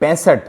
65